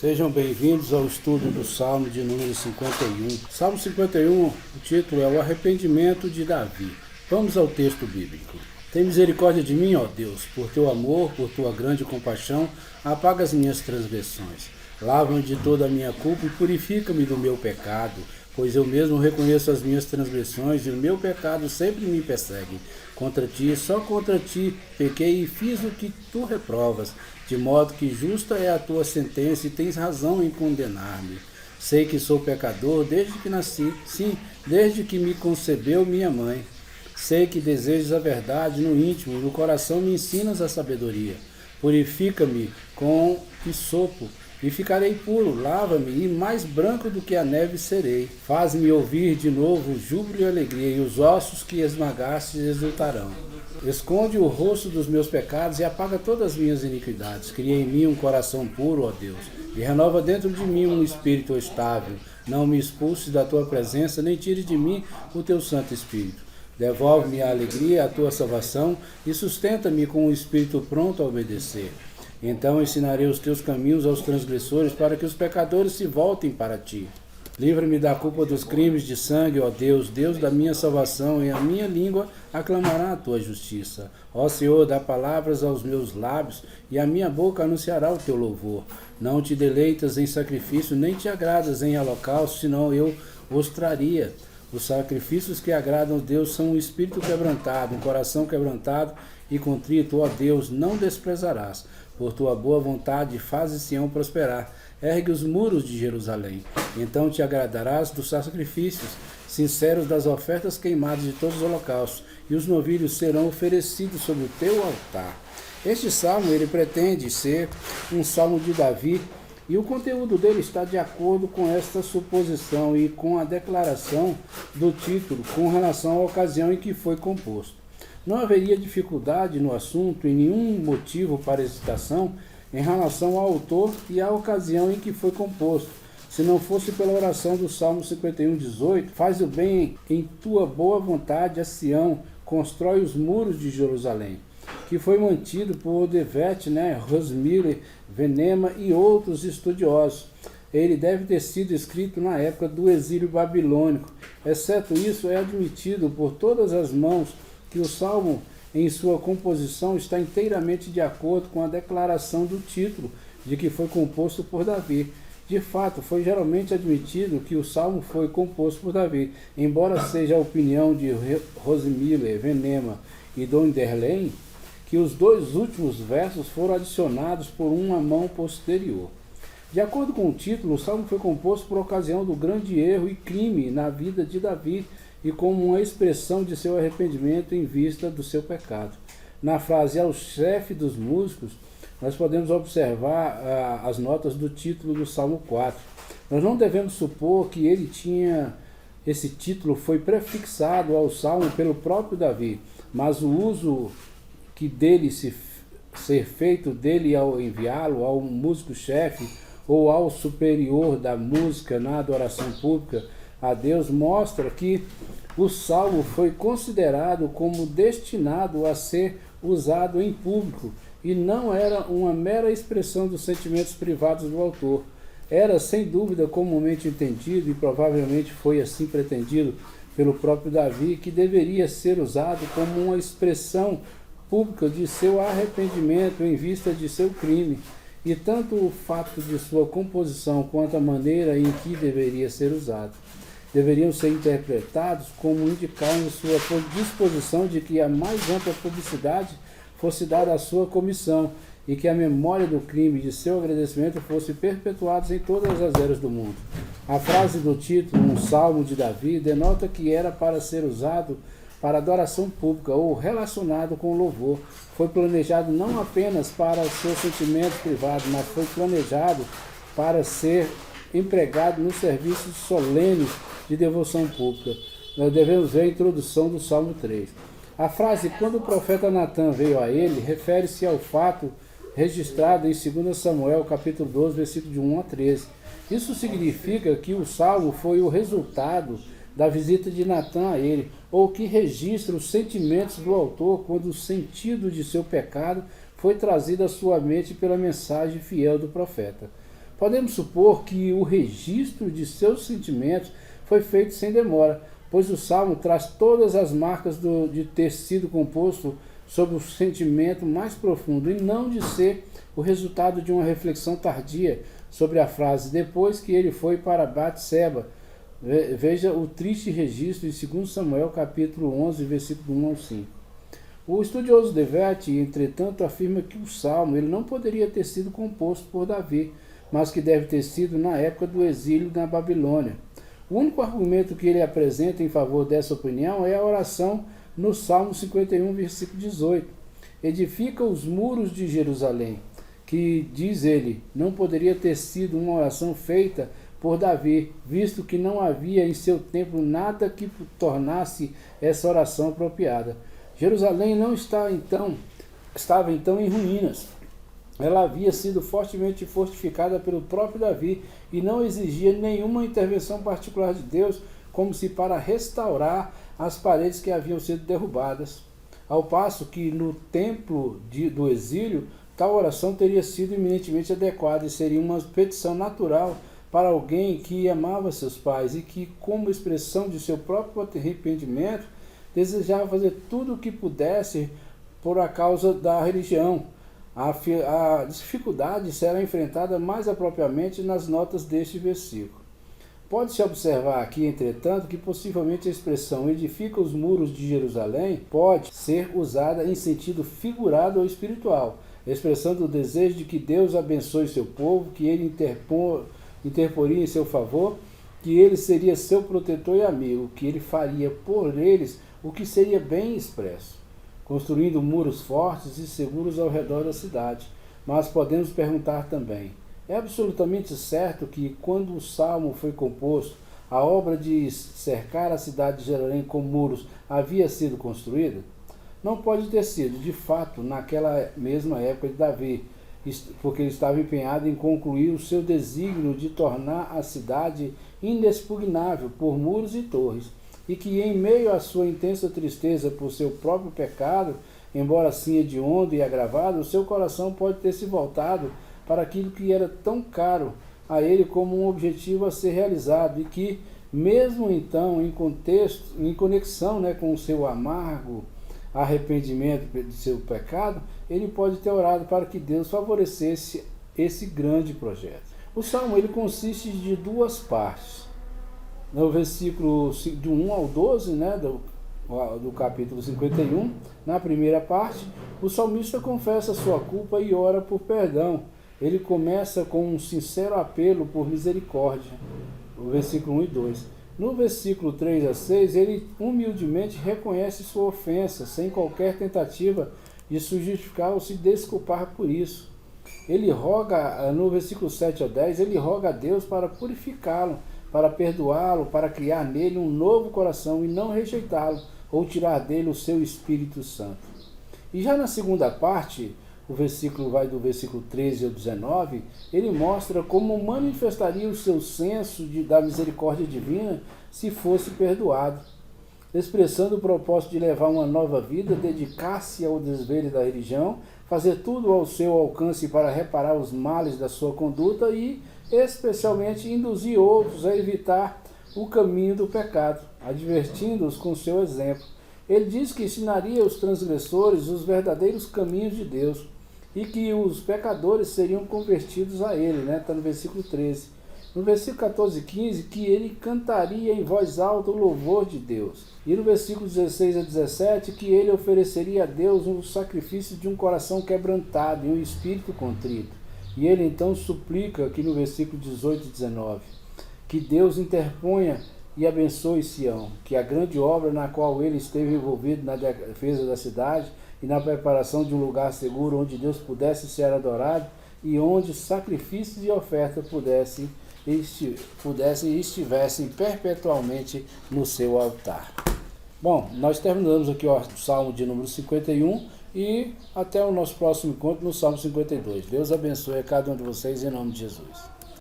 Sejam bem-vindos ao estudo do Salmo de número 51. Salmo 51, o título é o arrependimento de Davi. Vamos ao texto bíblico. Tem misericórdia de mim, ó Deus, por teu amor, por tua grande compaixão, apaga as minhas transgressões. Lava-me de toda a minha culpa e purifica-me do meu pecado, pois eu mesmo reconheço as minhas transgressões e o meu pecado sempre me persegue. Contra ti, só contra ti, pequei e fiz o que tu reprovas, de modo que justa é a tua sentença e tens razão em condenar-me. Sei que sou pecador desde que nasci, sim, desde que me concebeu minha mãe. Sei que desejas a verdade no íntimo e no coração me ensinas a sabedoria. Purifica-me com hisopo e ficarei puro, lava-me e mais branco do que a neve serei. Faz-me ouvir de novo júbilo e alegria, e os ossos que esmagaste exultarão. Esconde o rosto dos meus pecados e apaga todas as minhas iniquidades. Cria em mim um coração puro, ó Deus, e renova dentro de mim um espírito estável. Não me expulses da tua presença, nem tires de mim o teu Santo Espírito. Devolve-me a alegria, a tua salvação, e sustenta-me com um espírito pronto a obedecer. Então ensinarei os teus caminhos aos transgressores, para que os pecadores se voltem para ti. Livra-me da culpa dos crimes de sangue, ó Deus, Deus da minha salvação, e a minha língua aclamará a tua justiça. Ó Senhor, dá palavras aos meus lábios, e a minha boca anunciará o teu louvor. Não te deleitas em sacrifício, nem te agradas em holocausto, senão eu os traria. Os sacrifícios que agradam a Deus são um espírito quebrantado, um coração quebrantado e contrito, ó Deus, não desprezarás. Por tua boa vontade, fazes Sião prosperar. Ergue os muros de Jerusalém. Então te agradarás dos sacrifícios sinceros, das ofertas queimadas de todos os holocaustos, e os novilhos serão oferecidos sobre o teu altar. Este salmo, ele pretende ser um salmo de Davi, e o conteúdo dele está de acordo com esta suposição e com a declaração do título com relação à ocasião em que foi composto. Não haveria dificuldade no assunto e nenhum motivo para hesitação em relação ao autor e à ocasião em que foi composto, se não fosse pela oração do Salmo 51:18, faz o bem em tua boa vontade a Sião, constrói os muros de Jerusalém, que foi mantido por Devet, Rosmiller, Venema e outros estudiosos. Ele deve ter sido escrito na época do exílio babilônico. Exceto isso, é admitido por todas as mãos que o Salmo, em sua composição, está inteiramente de acordo com a declaração do título de que foi composto por Davi. De fato, foi geralmente admitido que o Salmo foi composto por Davi, embora seja a opinião de Rosmiller, Venema e Donderlein, que os dois últimos versos foram adicionados por uma mão posterior. De acordo com o título, o Salmo foi composto por ocasião do grande erro e crime na vida de Davi, e como uma expressão de seu arrependimento em vista do seu pecado. Na frase ao chefe dos músicos, nós podemos observar as notas do título do Salmo 4. Nós não devemos supor que esse título foi prefixado ao Salmo pelo próprio Davi, mas o uso que dele ser feito dele ao enviá-lo ao músico-chefe ou ao superior da música na adoração pública a Deus mostra que o salmo foi considerado como destinado a ser usado em público e não era uma mera expressão dos sentimentos privados do autor. Era, sem dúvida, comumente entendido, e provavelmente foi assim pretendido pelo próprio Davi, que deveria ser usado como uma expressão pública de seu arrependimento em vista de seu crime. E tanto o fato de sua composição quanto a maneira em que deveria ser usado deveriam ser interpretados como indicando sua disposição de que a mais ampla publicidade fosse dada à sua comissão e que a memória do crime e de seu agradecimento fosse perpetuados em todas as eras do mundo. A frase do título, um salmo de Davi, denota que era para ser usado para adoração pública ou relacionado com louvor. Foi planejado não apenas para seus sentimentos privados, mas foi planejado para ser empregado nos serviços solenes de devoção pública. Nós devemos ver a introdução do Salmo 3. A frase, quando o profeta Natan veio a ele, refere-se ao fato registrado em 2 Samuel, capítulo 12, versículo de 1 a 13. Isso significa que o Salmo foi o resultado da visita de Natan a ele, ou que registra os sentimentos do autor quando o sentido de seu pecado foi trazido à sua mente pela mensagem fiel do profeta. Podemos supor que o registro de seus sentimentos foi feito sem demora, pois o Salmo traz todas as marcas de ter sido composto sobre o sentimento mais profundo e não de ser o resultado de uma reflexão tardia sobre a frase depois que ele foi para Batseba. Veja o triste registro em 2 Samuel capítulo 11, versículo 1 ao 5. O estudioso Devet, entretanto, afirma que o Salmo ele não poderia ter sido composto por Davi, mas que deve ter sido na época do exílio na Babilônia. O único argumento que ele apresenta em favor dessa opinião é a oração no Salmo 51, versículo 18. Edifica os muros de Jerusalém, que, diz ele, não poderia ter sido uma oração feita por Davi, visto que não havia em seu templo nada que tornasse essa oração apropriada. Jerusalém não estava então em ruínas. Ela havia sido fortemente fortificada pelo próprio Davi e não exigia nenhuma intervenção particular de Deus, como se para restaurar as paredes que haviam sido derrubadas. Ao passo que no templo do exílio, tal oração teria sido eminentemente adequada e seria uma petição natural para alguém que amava seus pais e que, como expressão de seu próprio arrependimento, desejava fazer tudo o que pudesse por a causa da religião. A dificuldade será enfrentada mais apropriadamente nas notas deste versículo. Pode-se observar aqui, entretanto, que possivelmente a expressão edifica os muros de Jerusalém pode ser usada em sentido figurado ou espiritual, expressando o desejo de que Deus abençoe seu povo, que ele interporia em seu favor, que ele seria seu protetor e amigo, que ele faria por eles o que seria bem expresso, construindo muros fortes e seguros ao redor da cidade. Mas podemos perguntar também, é absolutamente certo que, quando o Salmo foi composto, a obra de cercar a cidade de Jerusalém com muros havia sido construída? Não pode ter sido, de fato, naquela mesma época de Davi, porque ele estava empenhado em concluir o seu desígnio de tornar a cidade inexpugnável por muros e torres, e que em meio à sua intensa tristeza por seu próprio pecado, embora assim hediondo e agravado, o seu coração pode ter se voltado para aquilo que era tão caro a ele como um objetivo a ser realizado, e que, mesmo então, em conexão com o seu amargo arrependimento de seu pecado, ele pode ter orado para que Deus favorecesse esse grande projeto. O Salmo ele consiste de duas partes. No versículo do 1 ao 12, do capítulo 51, na primeira parte, o salmista confessa sua culpa e ora por perdão. Ele começa com um sincero apelo por misericórdia, o versículo 1 e 2. No versículo 3 a 6, ele humildemente reconhece sua ofensa, sem qualquer tentativa de se justificar ou se desculpar por isso. Ele roga, no versículo 7 a 10, ele roga a Deus para purificá-lo, para perdoá-lo, para criar nele um novo coração e não rejeitá-lo, ou tirar dele o seu Espírito Santo. E já na segunda parte, o versículo vai do versículo 13 ao 19, ele mostra como manifestaria o seu senso da misericórdia divina se fosse perdoado, expressando o propósito de levar uma nova vida, dedicar-se ao desvelo da religião, fazer tudo ao seu alcance para reparar os males da sua conduta e, especialmente, induzir outros a evitar o caminho do pecado, advertindo-os com seu exemplo. Ele diz que ensinaria aos transgressores os verdadeiros caminhos de Deus e que os pecadores seriam convertidos a ele, está no versículo 13. No versículo 14 e 15, que ele cantaria em voz alta o louvor de Deus. E no versículo 16 a 17, que ele ofereceria a Deus um sacrifício de um coração quebrantado e um espírito contrito. E ele então suplica, aqui no versículo 18 e 19, que Deus interponha e abençoe Sião, que a grande obra na qual ele esteve envolvido na defesa da cidade e na preparação de um lugar seguro onde Deus pudesse ser adorado e onde sacrifícios e ofertas pudessem e estivessem perpetualmente no seu altar. Bom, nós terminamos aqui o Salmo de número 51 e até o nosso próximo encontro no Salmo 52. Deus abençoe a cada um de vocês em nome de Jesus.